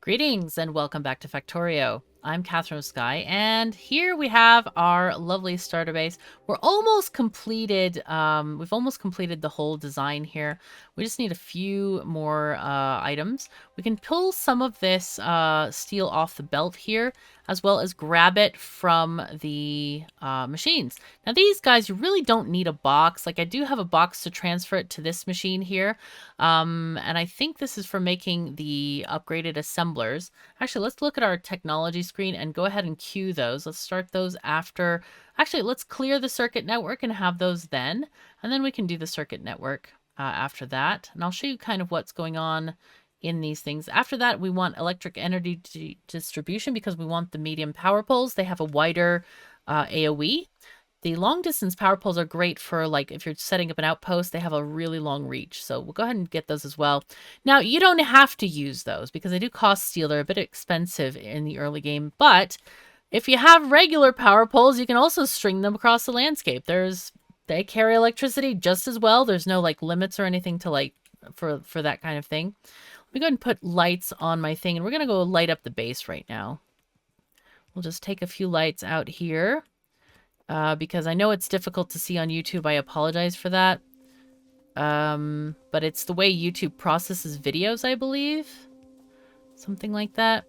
Greetings and welcome back to Factorio. I'm KatherineOfSky, and here we have our lovely starter base. We're almost completed. We've almost completed the whole design here. We just need a few more items. We can pull some of this steel off the belt here, as well as grab it from the machines. Now these guys, you really don't need a box. Like I do have a box to transfer it to this machine here. And I think this is for making the upgraded assemblers. Actually, let's look at our technology screen and go ahead and queue those. Let's start those after. Actually, let's clear the circuit network and have those then. And then we can do the circuit network after that. And I'll show you kind of what's going on in these things. After that, we want electric energy distribution because we want the medium power poles. They have a wider AoE. The long distance power poles are great for like if you're setting up an outpost, they have a really long reach. So we'll go ahead and get those as well. Now you don't have to use those because they do cost steel. They're a bit expensive in the early game, but if you have regular power poles, you can also string them across the landscape. They carry electricity just as well. There's no like limits or anything to like for that kind of thing. Let me go ahead and put lights on my thing, and we're gonna go light up the base right now. We'll just take a few lights out here. Because I know it's difficult to see on YouTube. I apologize for that. But it's the way YouTube processes videos, I believe. Something like that.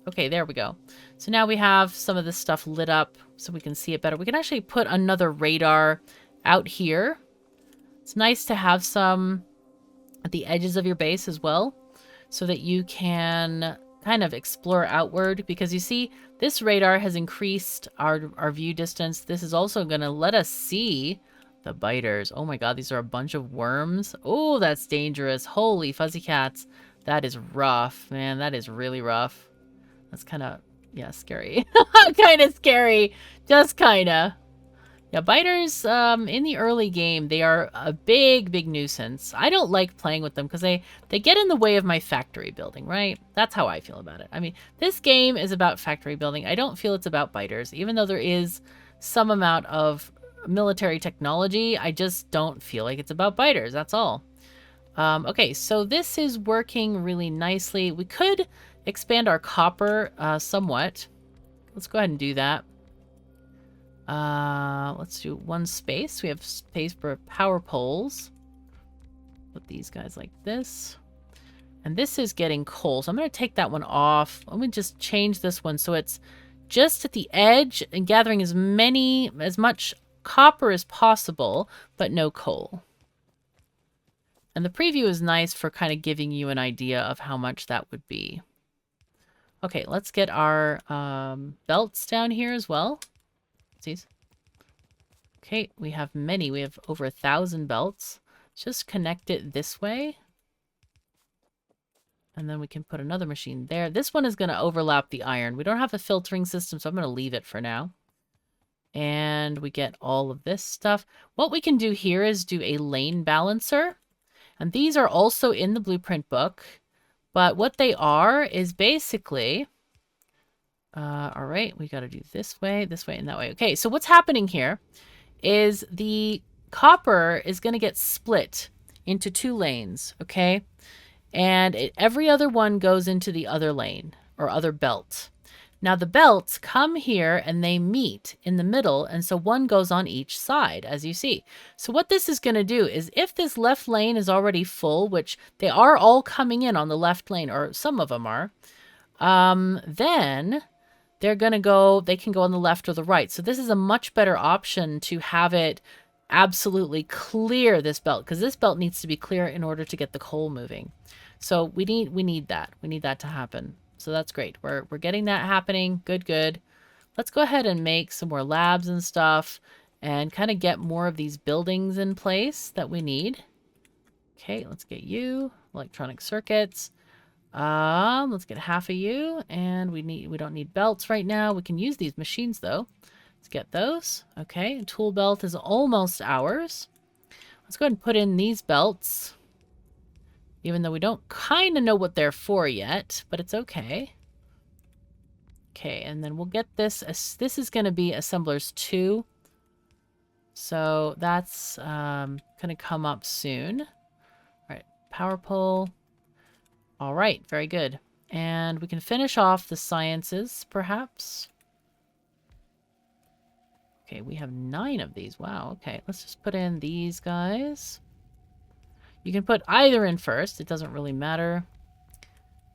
Okay, there we go. So now we have some of this stuff lit up so we can see it better. We can actually put another radar out here. It's nice to have some at the edges of your base as well so that you can kind of explore outward, because you see this radar has increased our view distance. This is also going to let us see the biters. Oh my god, these are a bunch of worms. Oh, that's dangerous. Holy fuzzy cats. That is rough, man. That is really rough. That's kind of, yeah, scary. Kind of scary. Just kind of. Yeah, biters, in the early game, they are a big nuisance. I don't like playing with them because they get in the way of my factory building, right? That's how I feel about it. I mean, this game is about factory building. I don't feel it's about biters. Even though there is some amount of military technology, I just don't feel like it's about biters. That's all. Okay, so this is working really nicely. We could expand our copper somewhat. Let's go ahead and do that. Let's do one space. We have space for power poles. Put these guys like this. And this is getting coal, so I'm going to take that one off. Let me just change this one so it's just at the edge and gathering as much copper as possible, but no coal. And the preview is nice for kind of giving you an idea of how much that would be. Okay, let's get our belts down here as well. Okay, we have many. We have over 1,000 belts. Just connect it this way. And then we can put another machine there. This one is going to overlap the iron. We don't have a filtering system, so I'm going to leave it for now. And we get all of this stuff. What we can do here is do a lane balancer. And these are also in the blueprint book. But what they are is basically... all right, we got to do this way, and that way. Okay, so what's happening here is the copper is going to get split into 2 lanes, okay? And every other one goes into the other lane or other belt. Now the belts come here and they meet in the middle, and so one goes on each side, as you see. So what this is going to do is if this left lane is already full, which they are all coming in on the left lane, or some of them are, then... they can go on the left or the right. So this is a much better option to have it absolutely clear this belt, because this belt needs to be clear in order to get the coal moving. So we need that. We need that to happen. So that's great. We're getting that happening. Good. Let's go ahead and make some more labs and stuff and kind of get more of these buildings in place that we need. Okay, let's get you. Electronic circuits. Let's get half of you, and we don't need belts right now. We can use these machines though. Let's get those. Okay, tool belt is almost ours. Let's go ahead and put in these belts, even though we don't kind of know what they're for yet, but it's okay. Okay, and then we'll get this. This is going to be assemblers 2. So that's going to come up soon. All right, power pole. All right, very good. And we can finish off the sciences, perhaps. Okay, we have 9 of these. Wow, okay. Let's just put in these guys. You can put either in first. It doesn't really matter.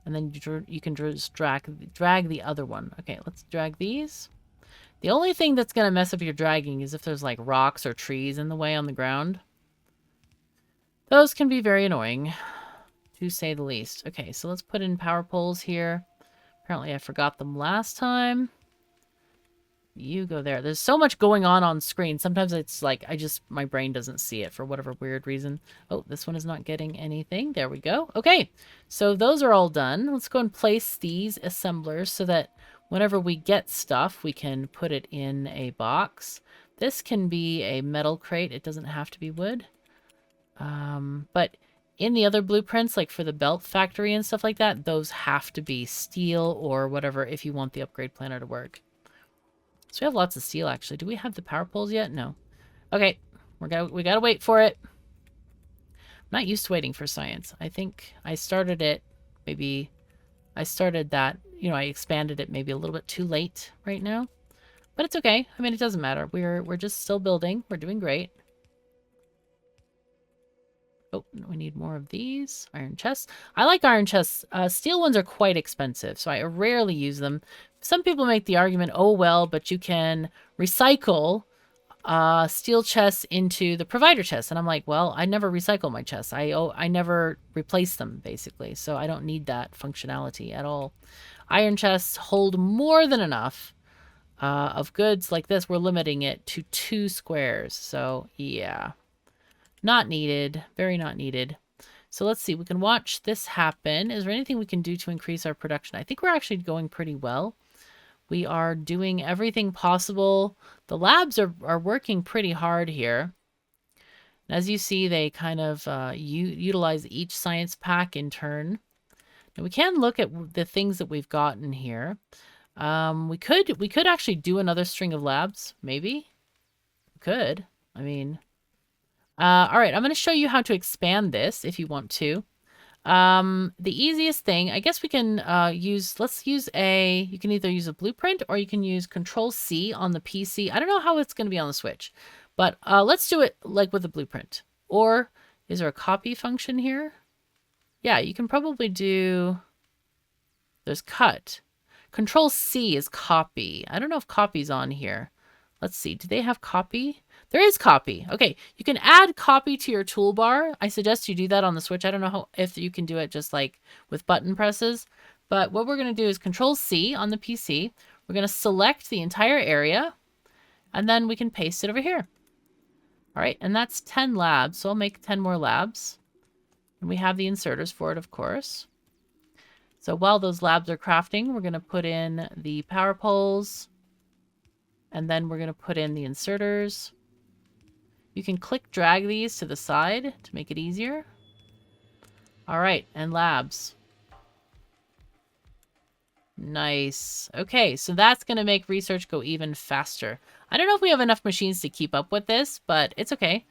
And then you can just drag the other one. Okay, let's drag these. The only thing that's going to mess up your dragging is if there's like rocks or trees in the way on the ground. Those can be very annoying, to say the least. Okay, so let's put in power poles here. Apparently I forgot them last time. You go there. There's so much going on screen. Sometimes it's like, my brain doesn't see it for whatever weird reason. Oh, this one is not getting anything. There we go. Okay, so those are all done. Let's go and place these assemblers so that whenever we get stuff, we can put it in a box. This can be a metal crate. It doesn't have to be wood. But in the other blueprints, like for the belt factory and stuff like that, those have to be steel or whatever if you want the upgrade planner to work. So we have lots of steel, actually. Do we have the power poles yet? No. Okay, we gotta wait for it. I'm not used to waiting for science. I think I started it, maybe I started that, I expanded it maybe a little bit too late right now. But it's okay. I mean, it doesn't matter. We're just still building. We're doing great. Oh, we need more of these. Iron chests. I like iron chests. Steel ones are quite expensive, so I rarely use them. Some people make the argument, oh, well, but you can recycle steel chests into the provider chests. And I'm like, well, I never recycle my chests. I never replace them, basically. So I don't need that functionality at all. Iron chests hold more than enough of goods like this. We're limiting it to 2 squares. So, yeah. Not needed. Very not needed. So let's see. We can watch this happen. Is there anything we can do to increase our production? I think we're actually going pretty well. We are doing everything possible. The labs are working pretty hard here. As you see, they kind of utilize each science pack in turn. Now we can look at the things that we've gotten here. We could actually do another string of labs. Maybe. We could. I mean... all right, I'm going to show you how to expand this if you want to. The easiest thing, I guess we can you can either use a blueprint or you can use Control-C on the PC. I don't know how it's going to be on the Switch, but let's do it like with a blueprint. Or is there a copy function here? Yeah, you can probably do, there's cut. Control-C is copy. I don't know if copy's on here. Let's see, do they have copy? There is copy. Okay, you can add copy to your toolbar. I suggest you do that on the Switch. I don't know if you can do it just like with button presses. But what we're going to do is Control-C on the PC. We're going to select the entire area. And then we can paste it over here. All right, and that's 10 labs. So I'll make 10 more labs. And we have the inserters for it, of course. So while those labs are crafting, we're going to put in the power poles. And then we're going to put in the inserters. You can click drag these to the side to make it easier. All right, and labs. Nice. Okay, so that's going to make research go even faster. I don't know if we have enough machines to keep up with this, but it's okay.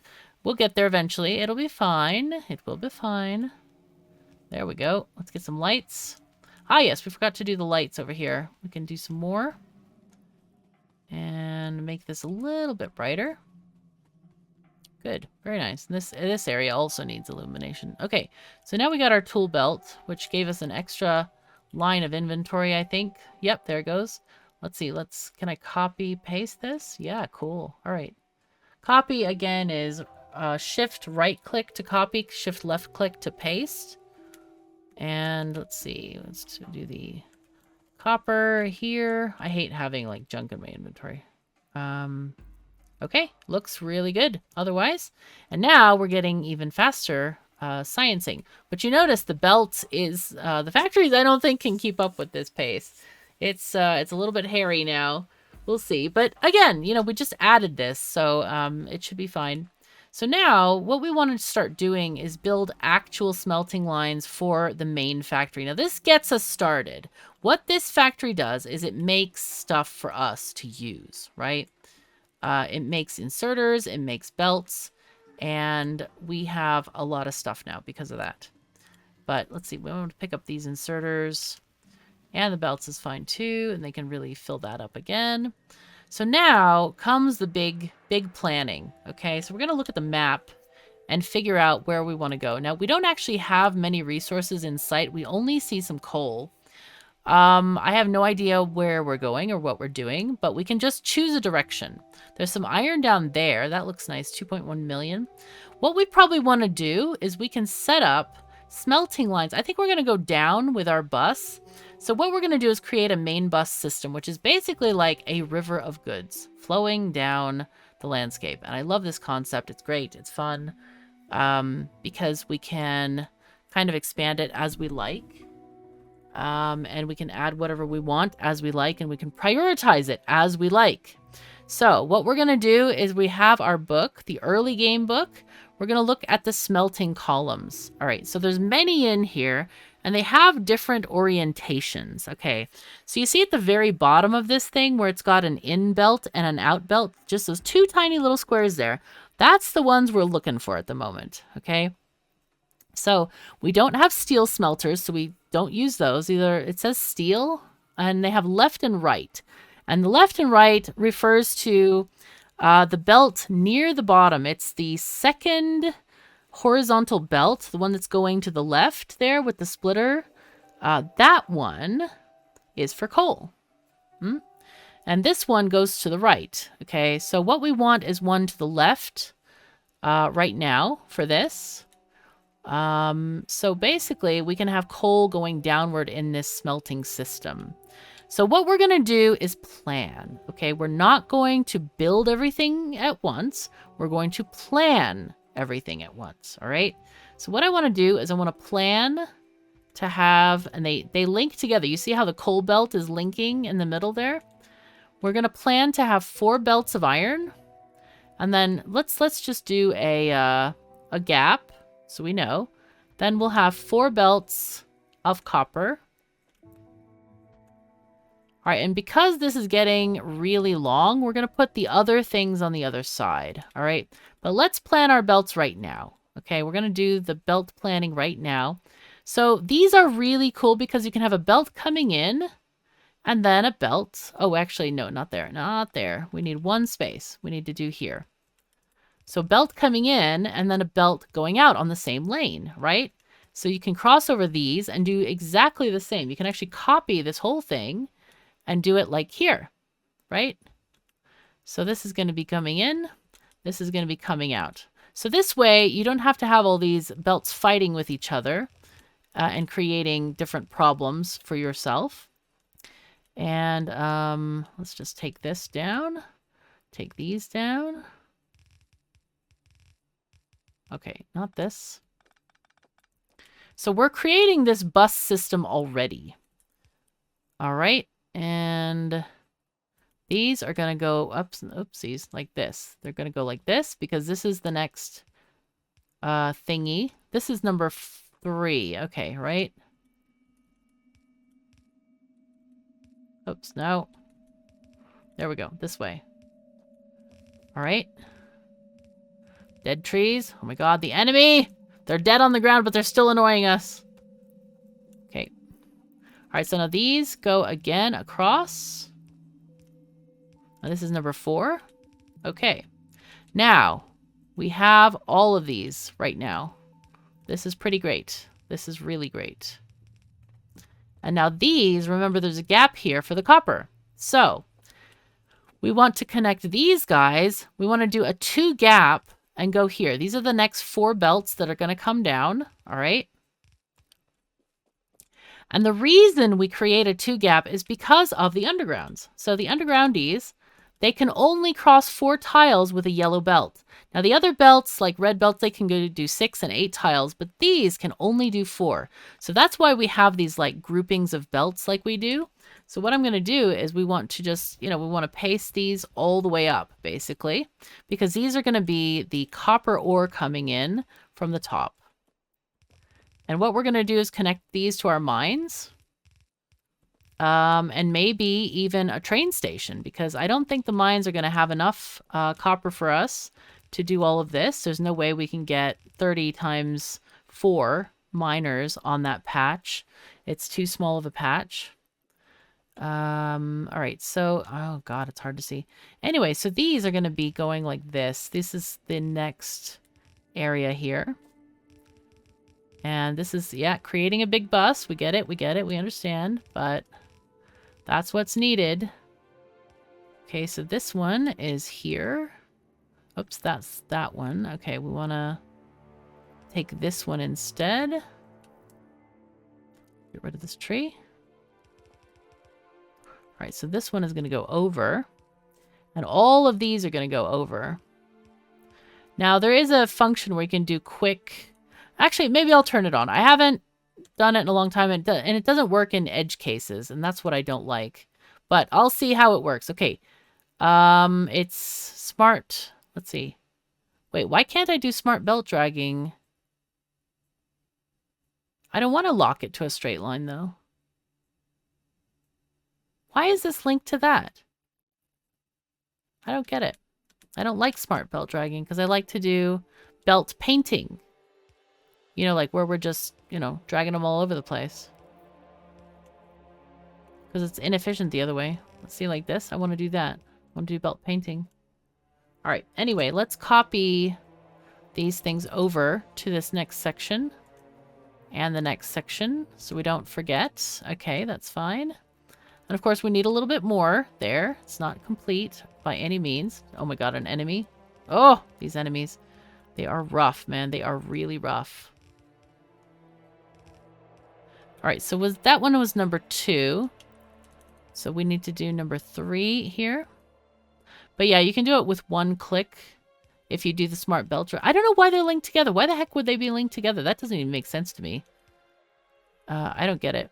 We'll get there eventually. It'll be fine. It will be fine. There we go. Let's get some lights. Ah, yes, we forgot to do the lights over here. We can do some more. And make this a little bit brighter. Good. Very nice. This area also needs illumination. Okay, so now we got our tool belt, which gave us an extra line of inventory, I think. Yep, there it goes. Let's see. Can I copy paste this? Yeah, cool. All right. Copy, again, is shift right click to copy, shift left click to paste. And let's see. Let's do the copper here. I hate having like junk in my inventory. Okay, looks really good otherwise. And now we're getting even faster sciencing. But you notice the belt is, the factories I don't think can keep up with this pace. It's a little bit hairy now. We'll see. But again, we just added this, so it should be fine. So now what we want to start doing is build actual smelting lines for the main factory. Now this gets us started. What this factory does is it makes stuff for us to use, right? It makes inserters, it makes belts, and we have a lot of stuff now because of that. But let's see, we want to pick up these inserters. And the belts is fine too, and they can really fill that up again. So now comes the big planning. Okay, so we're going to look at the map and figure out where we want to go. Now, we don't actually have many resources in sight. We only see some coal. I have no idea where we're going or what we're doing, but we can just choose a direction. There's some iron down there. That looks nice, 2.1 million. What we probably want to do is we can set up smelting lines. I think we're going to go down with our bus. So what we're going to do is create a main bus system, which is basically like a river of goods flowing down the landscape. And I love this concept. It's great. It's fun because we can kind of expand it as we like. And we can add whatever we want as we like, and we can prioritize it as we like. So what we're going to do is we have our book, the early game book. We're going to look at the smelting columns. All right, so there's many in here, and they have different orientations. Okay, so you see at the very bottom of this thing where it's got an in belt and an out belt, just those two tiny little squares there. That's the ones we're looking for at the moment, okay? So we don't have steel smelters, so we don't use those. Either it says steel, and they have left and right. And the left and right refers to the belt near the bottom. It's the second horizontal belt, the one that's going to the left there with the splitter. That one is for coal. And this one goes to the right. Okay, so what we want is one to the left right now for this. So basically we can have coal going downward in this smelting system. So what we're going to do is plan. Okay, we're not going to build everything at once. We're going to plan everything at once. All right. So what I want to do is I want to plan to have, and they link together. You see how the coal belt is linking in the middle there? We're going to plan to have 4 belts of iron. And then let's just do a gap. So we know. Then we'll have 4 belts of copper. All right, and because this is getting really long, we're going to put the other things on the other side. All right, but let's plan our belts right now. Okay, we're going to do the belt planning right now. So these are really cool because you can have a belt coming in and then a belt. Oh, actually, no, not there. Not there. We need one space. We need to do here. So belt coming in and then a belt going out on the same lane, right? So you can cross over these and do exactly the same. You can actually copy this whole thing and do it like here, right? So this is going to be coming in. This is going to be coming out. So this way, you don't have to have all these belts fighting with each other and creating different problems for yourself. And let's just take this down. Take these down. Okay, not this. So we're creating this bus system already. All right. And these are going to go oopsies, like this. They're going to go like this because this is the next thingy. This is number 3. Okay, right? Oops, no. There we go. This way. All right. Dead trees. Oh my god, the enemy! They're dead on the ground, but they're still annoying us. Okay. All right, so now these go again across. Now this is number 4. Okay. Now, we have all of these right now. This is pretty great. This is really great. And now these, remember there's a gap here for the copper. So, we want to connect these guys. We want to do a 2 gap and go here. These are the next 4 belts that are going to come down. All right. And the reason we create a 2 gap is because of the undergrounds. So the undergroundies, they can only cross 4 tiles with a yellow belt. Now the other belts, like red belts, they can go do 6 and 8 tiles, but these can only do 4. So that's why we have these like groupings of belts like we do. So what I'm going to do is we want to just, we want to paste these all the way up, basically, because these are going to be the copper ore coming in from the top. And what we're going to do is connect these to our mines. And maybe even a train station, because I don't think the mines are going to have enough copper for us to do all of this. There's no way we can get 30 times 4 miners on that patch. It's too small of a patch. All right, so, oh God, it's hard to see. Anyway, so these are going to be going like this. This is the next area here. And this is, yeah, creating a big bus. We get it, we get it, we understand, but that's what's needed. Okay, so this one is here. Oops, that's that one. Okay, we want to take this one instead. Get rid of this tree. All right, so this one is going to go over. And all of these are going to go over. Now, there is a function where you can do quick... Actually, maybe I'll turn it on. I haven't done it in a long time, and it doesn't work in edge cases, and that's what I don't like. But I'll see how it works. Okay. It's smart. Let's see. Wait, why can't I do smart belt dragging? I don't want to lock it to a straight line, though. Why is this linked to that? I don't get it. I don't like smart belt dragging because I like to do belt painting. You know, like where we're just, you know, dragging them all over the place. Because it's inefficient the other way. Let's see, like this. I want to do that. I want to do belt painting. All right. Anyway, let's copy these things over to this next section. And the next section, so we don't forget. Okay, that's fine. And of course, we need a little bit more there. It's not complete by any means. Oh my God, an enemy. Oh, these enemies. They are rough, man. They are really rough. All right, so that one was number 2. So we need to do number 3 here. But yeah, you can do it with one click if you do the smart belt drag. I don't know why they're linked together. Why the heck would they be linked together? That doesn't even make sense to me. I don't get it.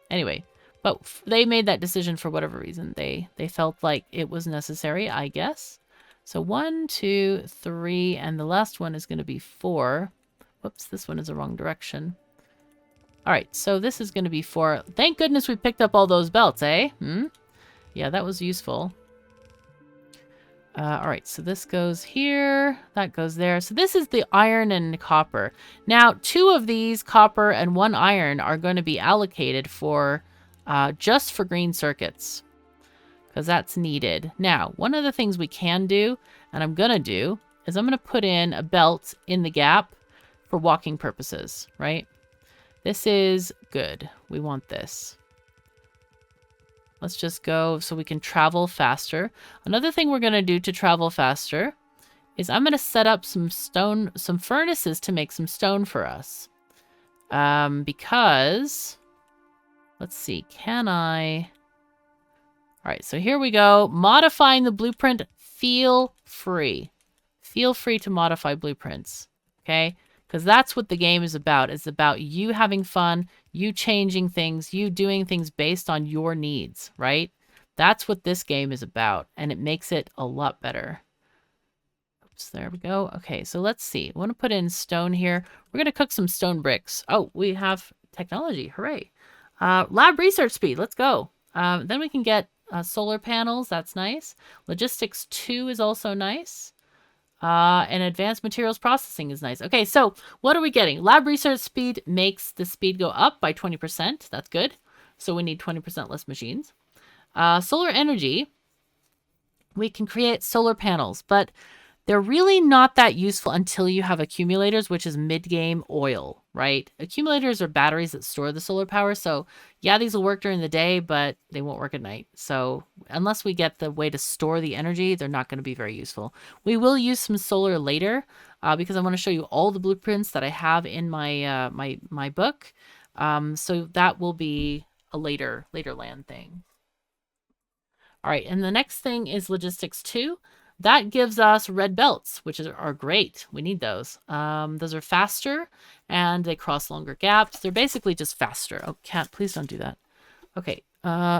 Anyway, but they made that decision for whatever reason. They felt like it was necessary, I guess. So 1, 2, 3, and the last one is going to be 4. Whoops, this one is the wrong direction. All right, so this is going to be 4. Thank goodness we picked up all those belts, eh? Yeah, that was useful. All right, so this goes here. That goes there. So this is the iron and copper. Now, 2 of these, copper and 1 iron, are going to be allocated for just for green circuits. Because that's needed. Now, one of the things we can do, and I'm going to do, is I'm going to put in a belt in the gap for walking purposes, right? This is good. We want this. Let's just go so we can travel faster. Another thing we're going to do to travel faster is I'm going to set up some furnaces to make some stone for us. Because, let's see, can I... All right, so here we go. Modifying the blueprint, feel free. Feel free to modify blueprints, okay? Because that's what the game is about. It's about you having fun, you changing things, you doing things based on your needs, right? That's what this game is about, and it makes it a lot better. Oops, there we go. Okay, so let's see. I want to put in stone here. We're going to cook some stone bricks. Oh, we have technology. Hooray. Lab research speed. Let's go. Then we can get solar panels. That's nice. Logistics 2 is also nice. And advanced materials processing is nice. Okay, so what are we getting? Lab research speed makes the speed go up by 20%. That's good. So we need 20% less machines. Solar energy. We can create solar panels, but they're really not that useful until you have accumulators, which is mid-game oil, right? Accumulators are batteries that store the solar power. So yeah, these will work during the day, but they won't work at night. So unless we get the way to store the energy, they're not going to be very useful. We will use some solar later because I want to show you all the blueprints that I have in my my book. So that will be a later land thing. All right, and the next thing is logistics 2. That gives us red belts, which are great. We need those. Those are faster, and they cross longer gaps. They're basically just faster. Oh, cat, please don't do that. Okay,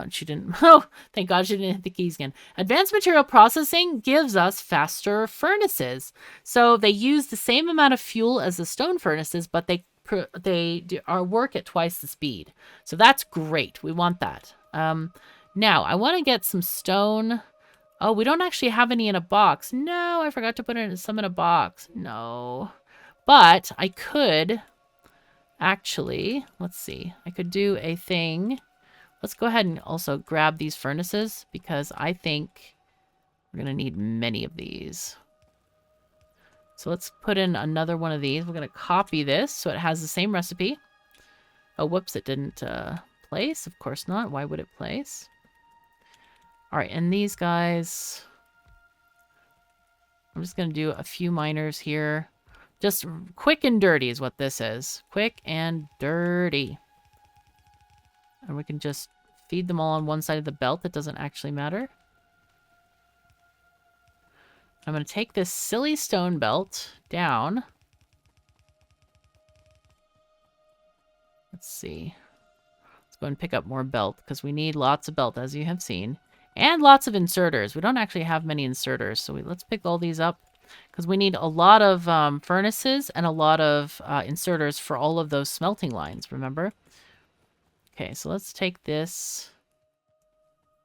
she didn't. Oh, thank God she didn't hit the keys again. Advanced material processing gives us faster furnaces. So they use the same amount of fuel as the stone furnaces, but they work at twice the speed. So that's great. We want that. Now, I want to get some stone. Oh, we don't actually have any in a box. No, I forgot to put some in a box. No. But I could actually, let's see. I could do a thing Let's go ahead and also grab these furnaces because I think we're going to need many of these. So let's put in another one of these. We're going to copy this so it has the same recipe. Oh, whoops, it didn't place. Of course not. Why would it place? All right, and these guys, I'm just going to do a few miners here. Just quick and dirty is what this is. Quick and dirty. And we can just feed them all on one side of the belt. It doesn't actually matter. I'm going to take this silly stone belt down. Let's see. Let's go and pick up more belt because we need lots of belt, as you have seen. And lots of inserters. We don't actually have many inserters, so let's pick all these up because we need a lot of furnaces and a lot of inserters for all of those smelting lines, remember? Okay, so let's take this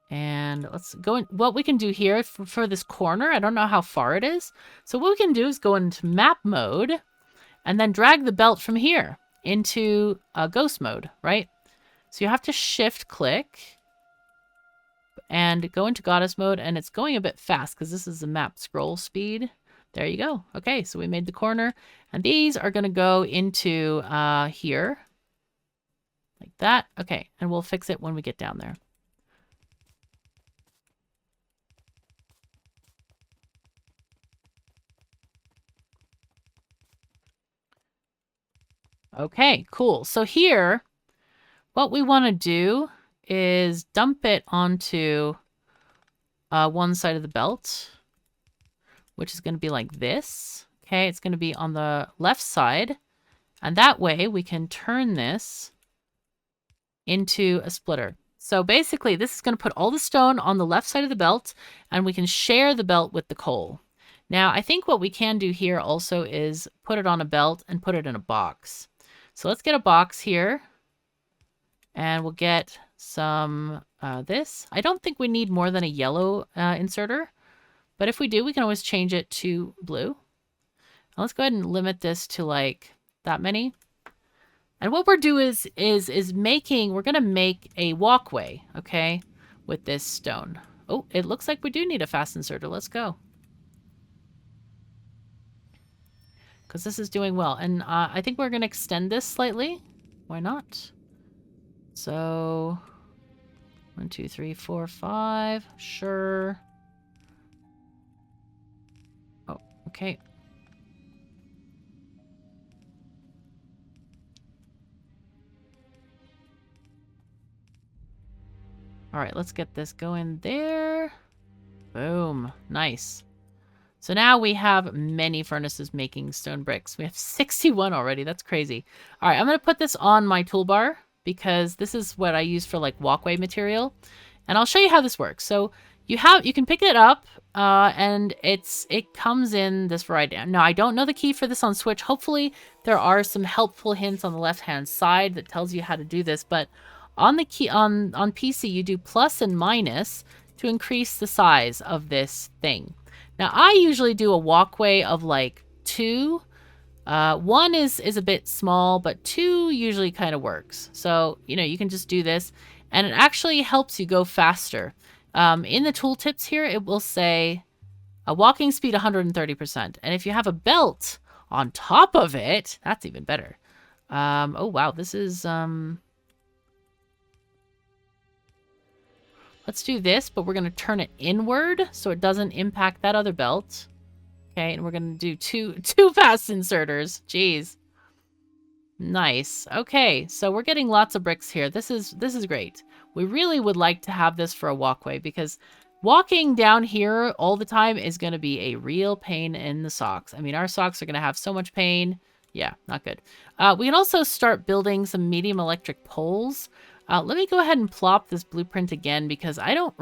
and let's go in. What we can do here for this corner, I don't know how far it is. So what we can do is go into map mode and then drag the belt from here into ghost mode, right? So you have to shift click and go into goddess mode, and it's going a bit fast because this is the map scroll speed. There you go. Okay, so we made the corner, and these are going to go into here. Like that. Okay, and we'll fix it when we get down there. Okay, cool. So here, what we want to do is dump it onto one side of the belt, which is going to be like this. Okay, it's going to be on the left side, and that way we can turn this into a splitter. So basically, this is going to put all the stone on the left side of the belt, and we can share the belt with the coal. Now, I think what we can do here also is put it on a belt and put it in a box. So let's get a box here, and we'll get some this. I don't think we need more than a yellow inserter, but if we do, we can always change it to blue. Now let's go ahead and limit this to like that many. And what we're doing is making, we're going to make a walkway, okay, with this stone. Oh, it looks like we do need a fast inserter. Let's go. Because this is doing well. And I think we're going to extend this slightly. Why not? So 1, 2, 3, 4, 5. Sure. Oh, okay. All right, let's get this going there. Boom. Nice. So now we have many furnaces making stone bricks. We have 61 already. That's crazy. All right, I'm going to put this on my toolbar because this is what I use for like walkway material. And I'll show you how this works. So you can pick it up and it comes in this variety. Now, I don't know the key for this on Switch. Hopefully there are some helpful hints on the left-hand side that tells you how to do this. But on the key on PC, you do plus and minus to increase the size of this thing. Now, I usually do a walkway of like 2. 1 is a bit small, but 2 usually kind of works. So, you can just do this, and it actually helps you go faster. In the tooltips here, it will say a walking speed 130%. And if you have a belt on top of it, that's even better. Oh, wow, this is... Let's do this, but we're going to turn it inward so it doesn't impact that other belt. Okay, and we're going to do two fast inserters. Jeez. Nice. Okay, so we're getting lots of bricks here. This is great. We really would like to have this for a walkway because walking down here all the time is going to be a real pain in the socks. I mean, our socks are going to have so much pain. Yeah, not good. We can also start building some medium electric poles. Let me go ahead and plop this blueprint again because I don't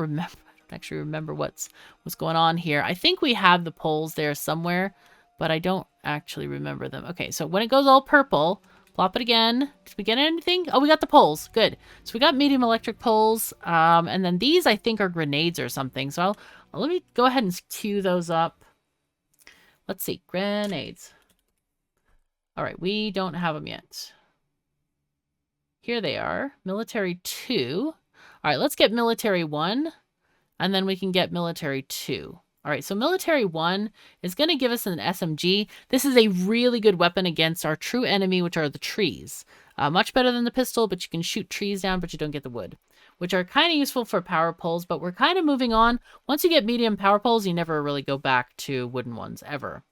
actually remember what's going on here. I think we have the poles there somewhere, but I don't actually remember them. Okay, so when it goes all purple, plop it again. Did we get anything? Oh, we got the poles. Good. So we got medium electric poles. And then these I think are grenades or something. So let me go ahead and queue those up. Let's see. Grenades. All right, we don't have them yet. Here they are. Military 2. All right, let's get military 1, and then we can get military 2. All right, so military 1 is going to give us an SMG. This is a really good weapon against our true enemy, which are the trees. Much better than the pistol, but you can shoot trees down, but you don't get the wood, which are kind of useful for power poles, but we're kind of moving on. Once you get medium power poles, you never really go back to wooden ones, ever.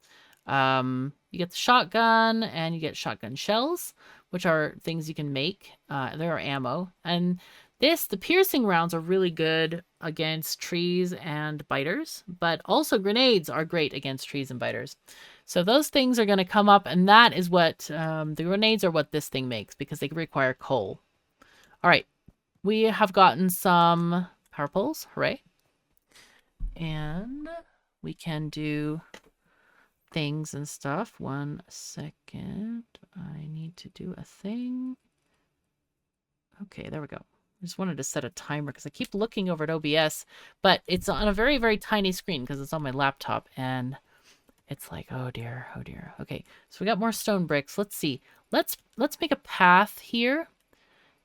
You get the shotgun, and you get shotgun shells, which are things you can make. There are ammo. And the piercing rounds are really good against trees and biters, but also grenades are great against trees and biters. So those things are going to come up, and that is what, the grenades are what this thing makes, because they require coal. All right, we have gotten some power poles, hooray. And we can do things and stuff. 1 second. I need to do a thing. Okay, there we go. I just wanted to set a timer because I keep looking over at OBS, but it's on a very, very tiny screen because it's on my laptop, and it's like, oh dear, oh dear. Okay, so we got more stone bricks. Let's see. Let's make a path here.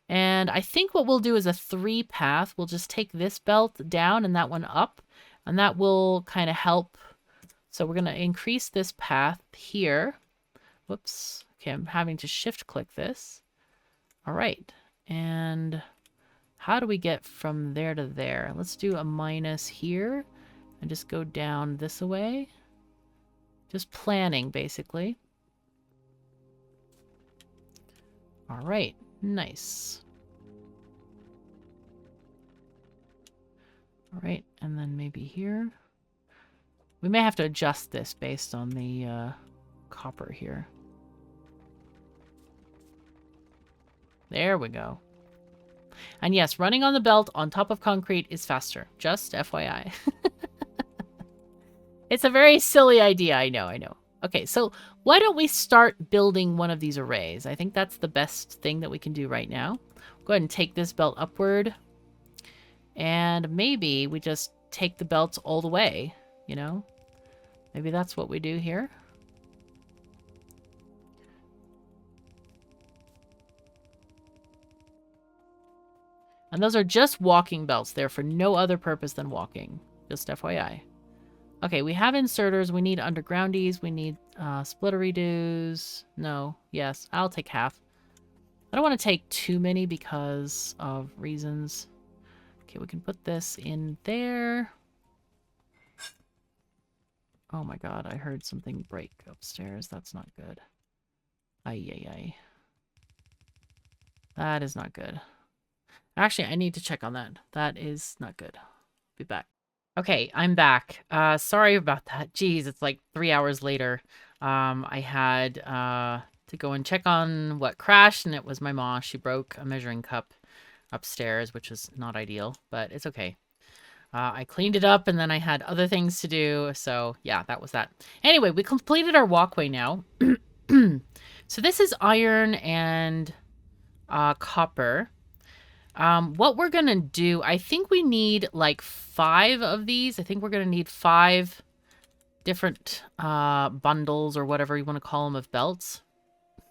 And I think what we'll do is a 3 path. We'll just take this belt down and that one up, and that will kind of help. So we're going to increase this path here. Whoops. Okay, I'm having to shift click this. All right. And how do we get from there to there? Let's do a minus here and just go down this way. Just planning, basically. All right. Nice. All right. And then maybe here. We may have to adjust this based on the copper here. There we go. And yes, running on the belt on top of concrete is faster. Just FYI. It's a very silly idea, I know. Okay, so why don't we start building one of these arrays? I think that's the best thing that we can do right now. Go ahead and take this belt upward. And maybe we just take the belts all the way, you know? Maybe that's what we do here. And those are just walking belts. They're for no other purpose than walking. Just FYI. Okay, we have inserters. We need undergroundies. We need splittery-doos. No. Yes. I'll take half. I don't want to take too many because of reasons. Okay, we can put this in there. Oh my god, I heard something break upstairs. That's not good. Ay. That is not good. Actually, I need to check on that. That is not good. Be back. Okay, I'm back. Sorry about that. Jeez, it's like 3 hours later. I had to go and check on what crashed, and it was my mom. She broke a measuring cup upstairs, which is not ideal, but it's okay. I cleaned it up, and then I had other things to do, so yeah, that was that. Anyway, we completed our walkway now. So this is iron and copper. What we're gonna do, I think we need like 5 of these. I think we're gonna need 5 different bundles or whatever you want to call them of belts.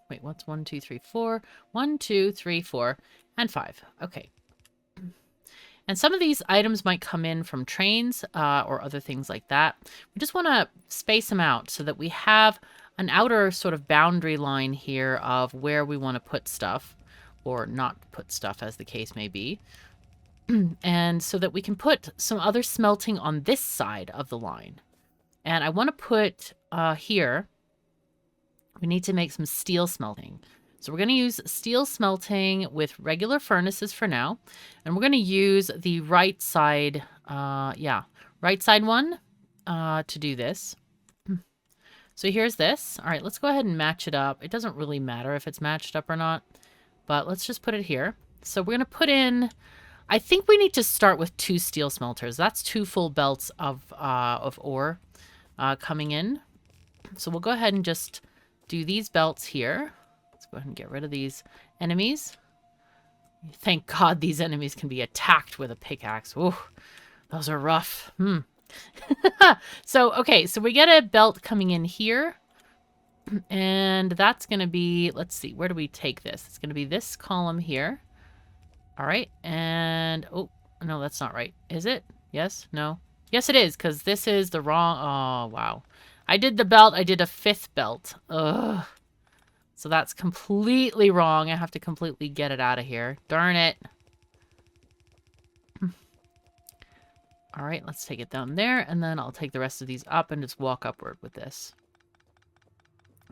Wait, what's 1, 2, 3, 4? 1, 2, 3, 4, and 5. Okay. And some of these items might come in from trains or other things like that. We just want to space them out so that we have an outer sort of boundary line here of where we want to put stuff, or not put stuff, as the case may be. And so that we can put some other smelting on this side of the line. And I want to put here, we need to make some steel smelting. So we're going to use steel smelting with regular furnaces for now. And we're going to use the right side, right side one to do this. So here's this. All right, let's go ahead and match it up. It doesn't really matter if it's matched up or not, but let's just put it here. So we're going to put in, I think we need to start with 2 steel smelters. That's 2 full belts of ore coming in. So we'll go ahead and just do these belts here. Let's go ahead and get rid of these enemies. Thank God these enemies can be attacked with a pickaxe. Ooh, those are rough. So, okay, so we get a belt coming in here. And that's going to be, let's see, where do we take this? It's going to be this column here. All right, and oh, no, that's not right. Is it? Yes? No? Yes, it is, because this is the wrong... Oh, wow. I did the belt. I did a 5th belt. Ugh. So that's completely wrong. I have to completely get it out of here. Darn it. All right, let's take it down there, and then I'll take the rest of these up and just walk upward with this.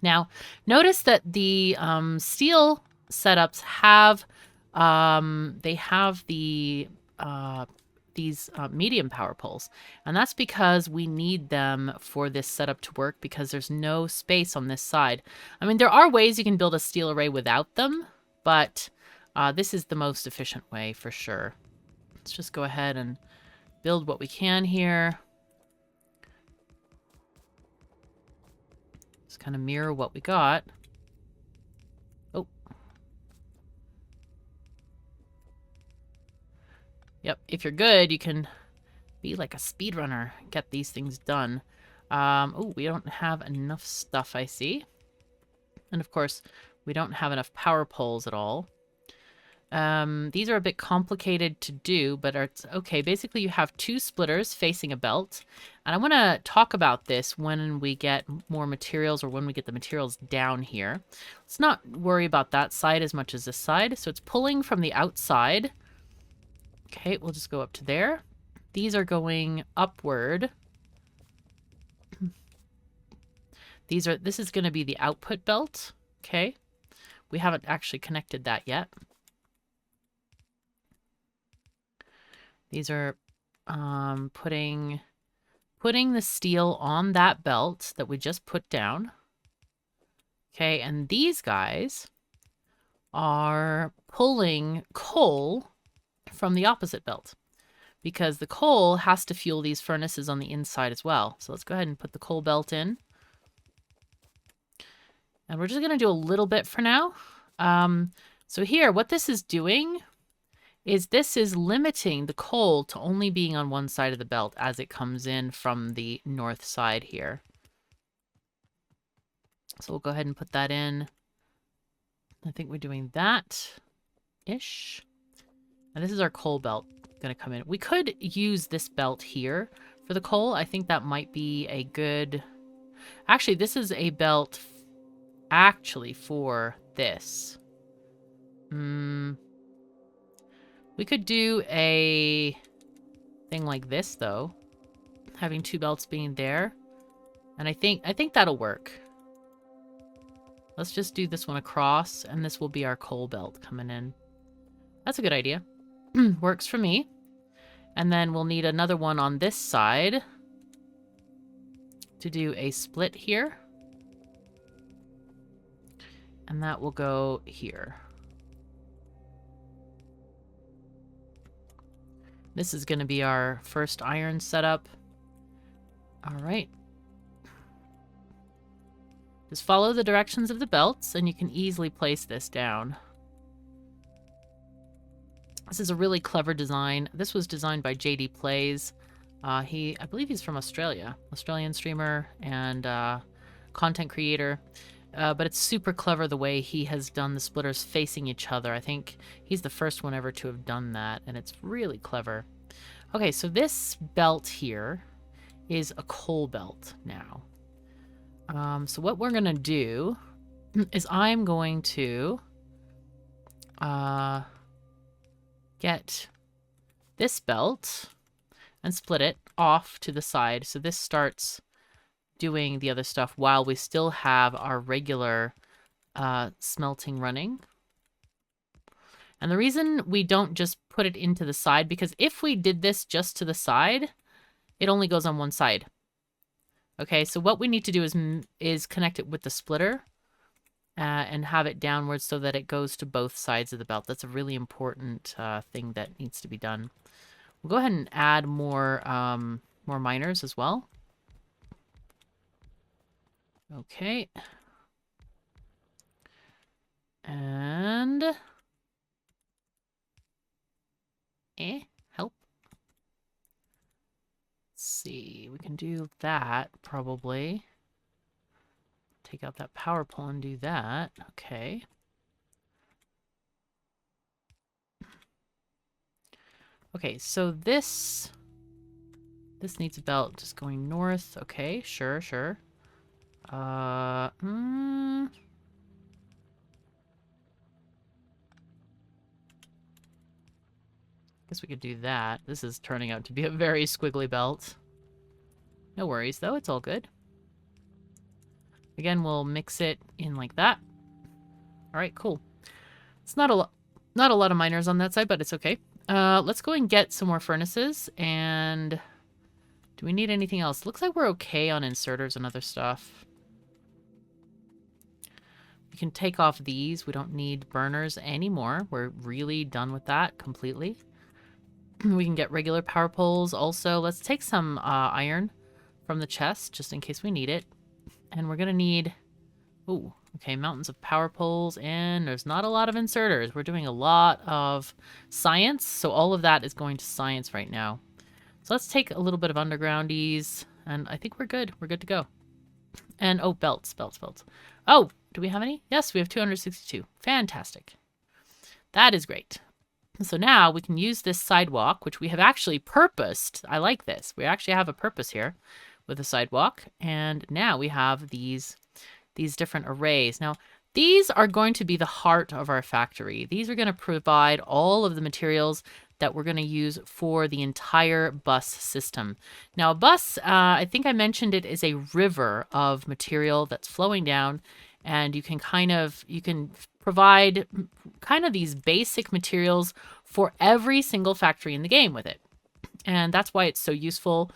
Now, notice that the steel setups have they have the these medium power poles, and that's because we need them for this setup to work because there's no space on this side. I mean, there are ways you can build a steel array without them, but this is the most efficient way for sure. Let's just go ahead and build what we can here. Just kind of mirror what we got. Oh. Yep, if you're good, you can be like a speedrunner, get these things done. Oh, we don't have enough stuff, I see. And of course, we don't have enough power poles at all. These are a bit complicated to do, but it's okay. Basically, you have 2 splitters facing a belt. And I want to talk about this when we get more materials or when we get the materials down here. Let's not worry about that side as much as this side. So it's pulling from the outside. Okay, we'll just go up to there. These are going upward. This is going to be the output belt. Okay. We haven't actually connected that yet. These are putting the steel on that belt that we just put down. Okay, and these guys are pulling coal from the opposite belt because the coal has to fuel these furnaces on the inside as well. So let's go ahead and put the coal belt in. And we're just going to do a little bit for now. So here, what this is doing is this is limiting the coal to only being on one side of the belt as it comes in from the north side here. So we'll go ahead and put that in. I think we're doing that-ish. And this is our coal belt going to come in. We could use this belt here for the coal. I think that might be a good... Actually, this is a belt actually for this. We could do a thing like this, though. Having 2 belts being there. And I think that'll work. Let's just do this one across, and this will be our coal belt coming in. That's a good idea. Works for me. And then we'll need another one on this side to do a split here. And that will go here. This is going to be our first iron setup. All right. Just follow the directions of the belts, and you can easily place this down. This is a really clever design. This was designed by JD Plays. I believe he's from Australia. Australian streamer and content creator. But it's super clever the way he has done the splitters facing each other. I think he's the first one ever to have done that, and it's really clever. Okay, so this belt here is a coal belt now. So what we're going to do is I'm going to get this belt and split it off to the side. So this starts doing the other stuff while we still have our regular smelting running. And the reason we don't just put it into the side, because if we did this just to the side, it only goes on one side. Okay, so what we need to do is connect it with the splitter and have it downwards so that it goes to both sides of the belt. That's a really important thing that needs to be done. We'll go ahead and add more miners as well. Okay. And... help. Let's see, we can do that, probably. Take out that power pole and do that. Okay. Okay, so this needs a belt just going north. Okay, sure, sure. Guess we could do that. This is turning out to be a very squiggly belt. No worries, though. It's all good. Again, we'll mix it in like that. All right, cool. It's not a lot of miners on that side, but it's okay. Let's go and get some more furnaces. And do we need anything else? Looks like we're okay on inserters and other stuff. We can take off these. We don't need burners anymore. We're really done with that completely. We can get regular power poles also. Let's take some iron from the chest just in case we need it. And we're going to need... Ooh, okay, mountains of power poles, and there's not a lot of inserters. We're doing a lot of science, so all of that is going to science right now. So let's take a little bit of undergroundies, and I think we're good. We're good to go. And, oh, belts. Oh, do we have any? Yes, we have 262. Fantastic. That is great. So now we can use this sidewalk, which we have actually purposed. I like this. We actually have a purpose here with a sidewalk, and now we have these different arrays. Now, these are going to be the heart of our factory. These are going to provide all of the materials that we're going to use for the entire bus system. Now, a bus, I think I mentioned it, is a river of material that's flowing down, and you can provide kind of these basic materials for every single factory in the game with it. And that's why it's so useful.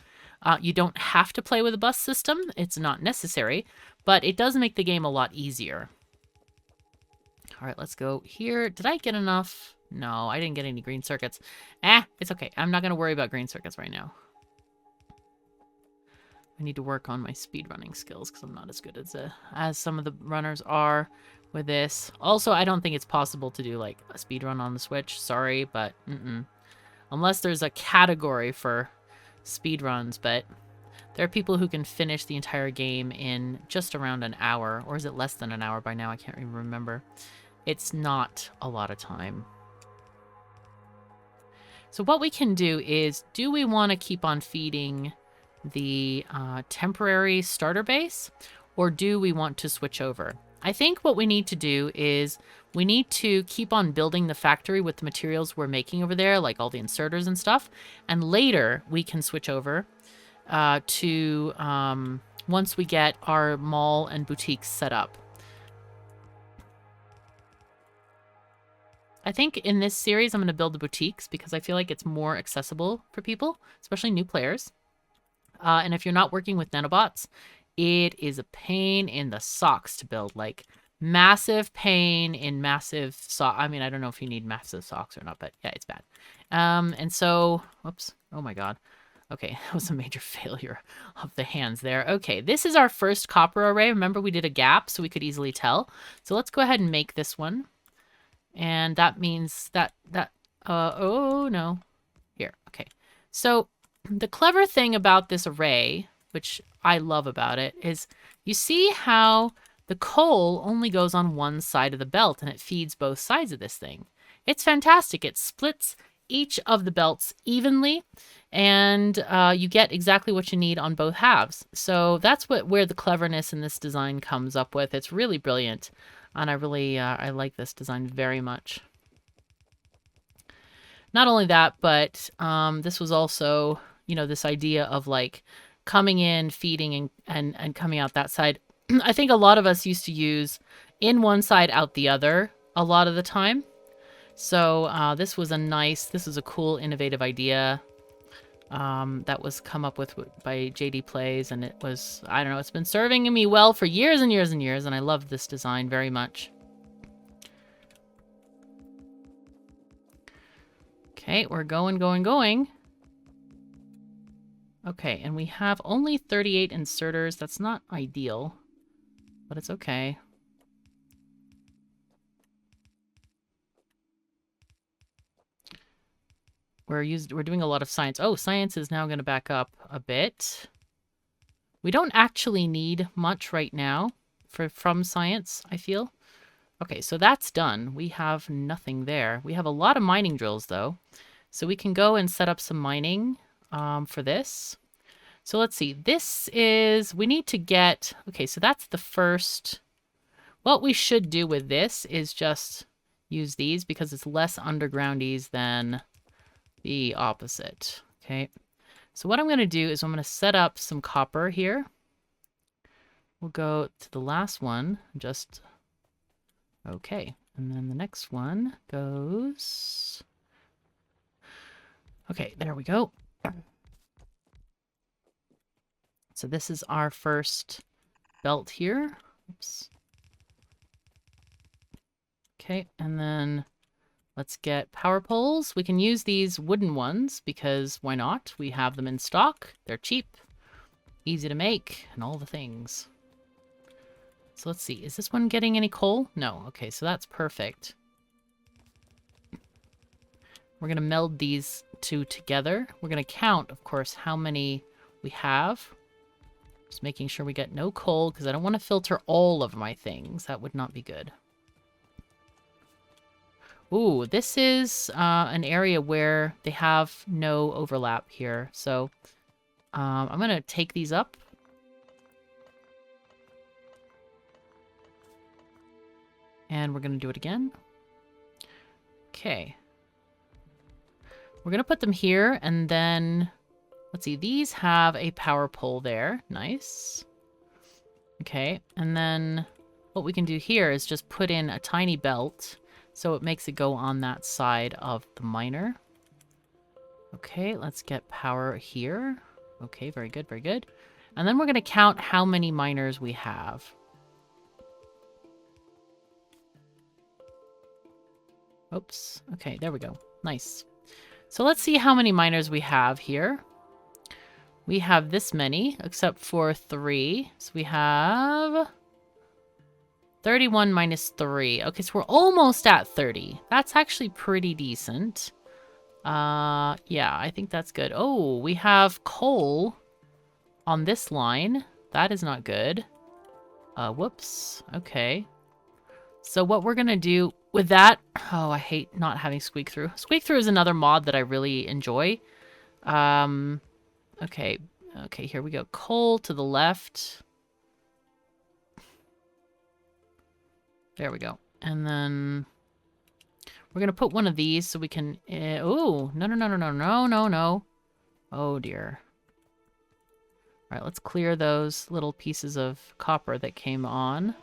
You don't have to play with a bus system. It's not necessary, but it does make the game a lot easier. All right, let's go here. Did I get enough? No, I didn't get any green circuits. It's okay. I'm not going to worry about green circuits right now. I need to work on my speedrunning skills because I'm not as good as some of the runners are with this. Also, I don't think it's possible to do like a speedrun on the Switch. Sorry, but unless there's a category for speedruns, but there are people who can finish the entire game in just around an hour, or is it less than an hour by now? I can't even remember. It's not a lot of time. So what we can do is, do we want to keep on feeding the temporary starter base, or do we want to switch over? I think what we need to do is we need to keep on building the factory with the materials we're making over there, like all the inserters and stuff, and later we can switch over to once we get our mall and boutiques set up. I think in this series I'm going to build the boutiques because I feel like it's more accessible for people, especially new players. And if you're not working with nanobots, it is a pain in the socks to build. Like, massive pain in massive socks. I mean, I don't know if you need massive socks or not, but yeah, it's bad. And so, whoops. Oh my god. Okay, that was a major failure of the hands there. Okay, this is our first copper array. Remember, we did a gap so we could easily tell. So let's go ahead and make this one. And that means oh no. Here, okay. So the clever thing about this array, which I love about it, is you see how the coal only goes on one side of the belt and it feeds both sides of this thing. It's fantastic. It splits each of the belts evenly, and you get exactly what you need on both halves. So that's where the cleverness in this design comes up with. It's really brilliant, and I really I like this design very much. Not only that, but this was also, you know, this idea of like coming in, feeding, and coming out that side. I think a lot of us used to use in one side, out the other a lot of the time. So this was a cool, innovative idea that was come up with by JD Plays, and it was, I don't know, it's been serving me well for years and years and years, and I love this design very much. Okay, we're going. Okay, and we have only 38 inserters. That's not ideal, but it's okay. We're doing a lot of science. Oh, science is now going to back up a bit. We don't actually need much right now from science, I feel. Okay, so that's done. We have nothing there. We have a lot of mining drills, though. So we can go and set up some mining for this. So let's see. This is, we need to get, okay, so that's the first. What we should do with this is just use these because it's less undergroundies than the opposite. Okay. So what I'm going to do is I'm going to set up some copper here. We'll go to the last one, just, okay. And then the next one goes, okay, there we go. So this is our first belt here. Oops. Okay, and then let's get power poles. We can use these wooden ones because why not? We have them in stock. They're cheap, easy to make, and all the things. So let's see. Is this one getting any coal? No. Okay, so that's perfect. We're going to meld these two together. We're going to count, of course, how many we have. Just making sure we get no coal because I don't want to filter all of my things. That would not be good. Ooh, this is an area where they have no overlap here. So I'm going to take these up. And we're going to do it again. Okay. We're going to put them here, and then, let's see, these have a power pole there. Nice. Okay, and then what we can do here is just put in a tiny belt, so it makes it go on that side of the miner. Okay, let's get power here. Okay, very good, very good. And then we're going to count how many miners we have. Oops. Okay, there we go. Nice. So let's see how many miners we have here. We have this many, except for 3. So we have 31 minus 3. Okay, so we're almost at 30. That's actually pretty decent. Yeah, I think that's good. Oh, we have coal on this line. That is not good. Whoops. Okay. So what we're going to do with that... Oh, I hate not having squeak through. Squeak through is another mod that I really enjoy. Okay. Okay, here we go. Coal to the left. There we go. And then we're going to put one of these so we can... oh, no, no, no, no, no, no, no, no. Oh, dear. All right, let's clear those little pieces of copper that came on.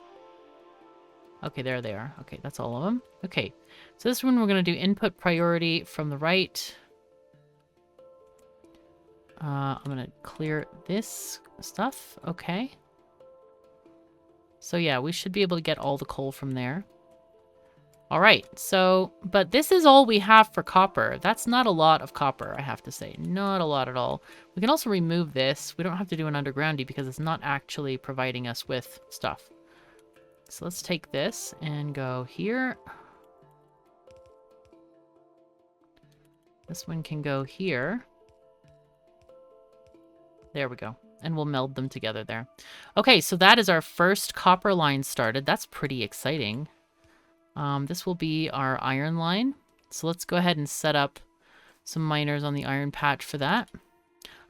Okay, there they are. Okay, that's all of them. Okay, so this one we're going to do input priority from the right. I'm going to clear this stuff. Okay. So yeah, we should be able to get all the coal from there. All right, so, but this is all we have for copper. That's not a lot of copper, I have to say. Not a lot at all. We can also remove this. We don't have to do an undergroundy because it's not actually providing us with stuff. So let's take this and go here. This one can go here. There we go. And we'll meld them together there. Okay, so that is our first copper line started. That's pretty exciting. This will be our iron line. So let's go ahead and set up some miners on the iron patch for that.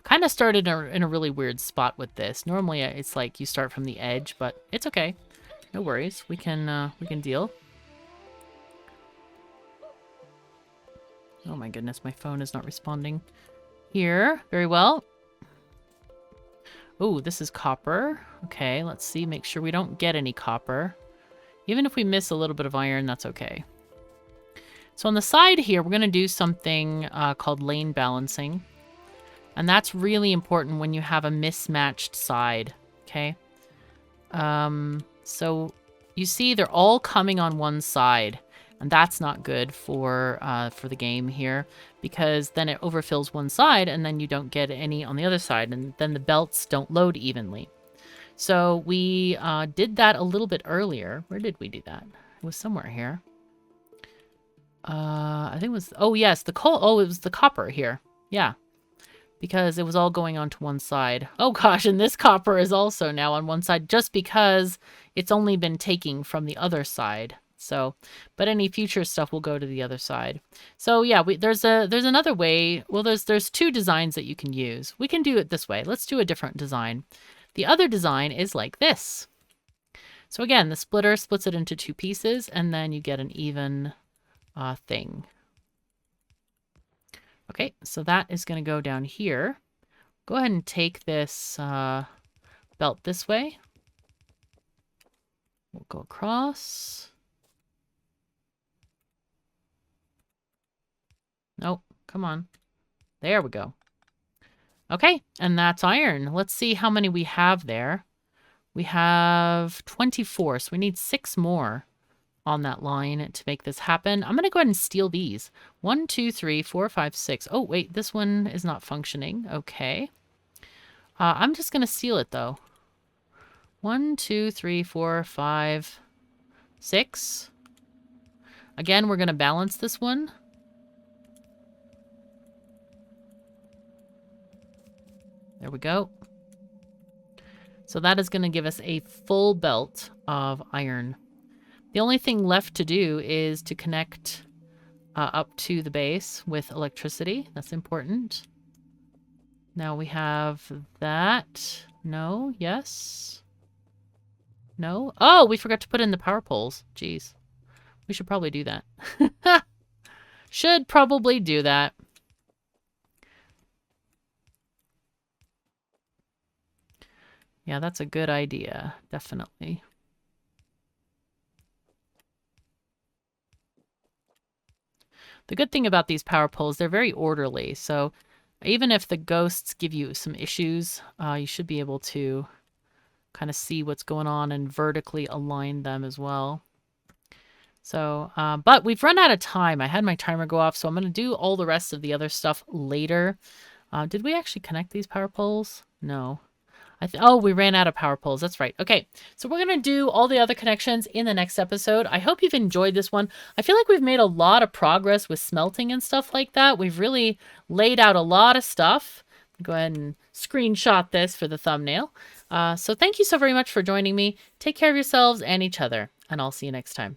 Kind of started in a really weird spot with this. Normally it's like you start from the edge, but it's okay. No worries. We can deal. Oh my goodness, my phone is not responding here. Very well. Oh, this is copper. Okay, let's see. Make sure we don't get any copper. Even if we miss a little bit of iron, that's okay. So on the side here, we're going to do something called lane balancing. And that's really important when you have a mismatched side, okay? So you see they're all coming on one side. And that's not good for the game here, because then it overfills one side and then you don't get any on the other side, and then the belts don't load evenly. So we did that a little bit earlier. Where did we do that? It was somewhere here. I think it was... Oh, yes, the coal... Oh, it was the copper here. Yeah. Because it was all going onto one side. Oh, gosh, and this copper is also now on one side just because it's only been taking from the other side. So, but any future stuff will go to the other side. So yeah, there's another way. Well, there's two designs that you can use. We can do it this way. Let's do a different design. The other design is like this. So again, the splitter splits it into two pieces, and then you get an even thing. Okay, so that is going to go down here. Go ahead and take this belt this way. We'll go across. Nope, come on. There we go. Okay, and that's iron. Let's see how many we have there. We have 24, so we need 6 more on that line to make this happen. I'm going to go ahead and steal these. 1, 2, 3, 4, 5, 6. Oh, wait, this one is not functioning. Okay. I'm just going to steal it, though. 1, 2, 3, 4, 5, 6. Again, we're going to balance this one. There we go. So that is going to give us a full belt of iron. The only thing left to do is to connect up to the base with electricity. That's important. Now we have that. No, yes. No. Oh, we forgot to put in the power poles. Jeez. We should probably do that. Should probably do that. Yeah, that's a good idea. Definitely. The good thing about these power poles, they're very orderly. So even if the ghosts give you some issues, you should be able to kind of see what's going on and vertically align them as well. So, but we've run out of time. I had my timer go off, so I'm going to do all the rest of the other stuff later. Did we actually connect these power poles? No. Oh, we ran out of power poles. That's right. Okay, so we're going to do all the other connections in the next episode. I hope you've enjoyed this one. I feel like we've made a lot of progress with smelting and stuff like that. We've really laid out a lot of stuff. Go ahead and screenshot this for the thumbnail. So thank you so very much for joining me. Take care of yourselves and each other, and I'll see you next time.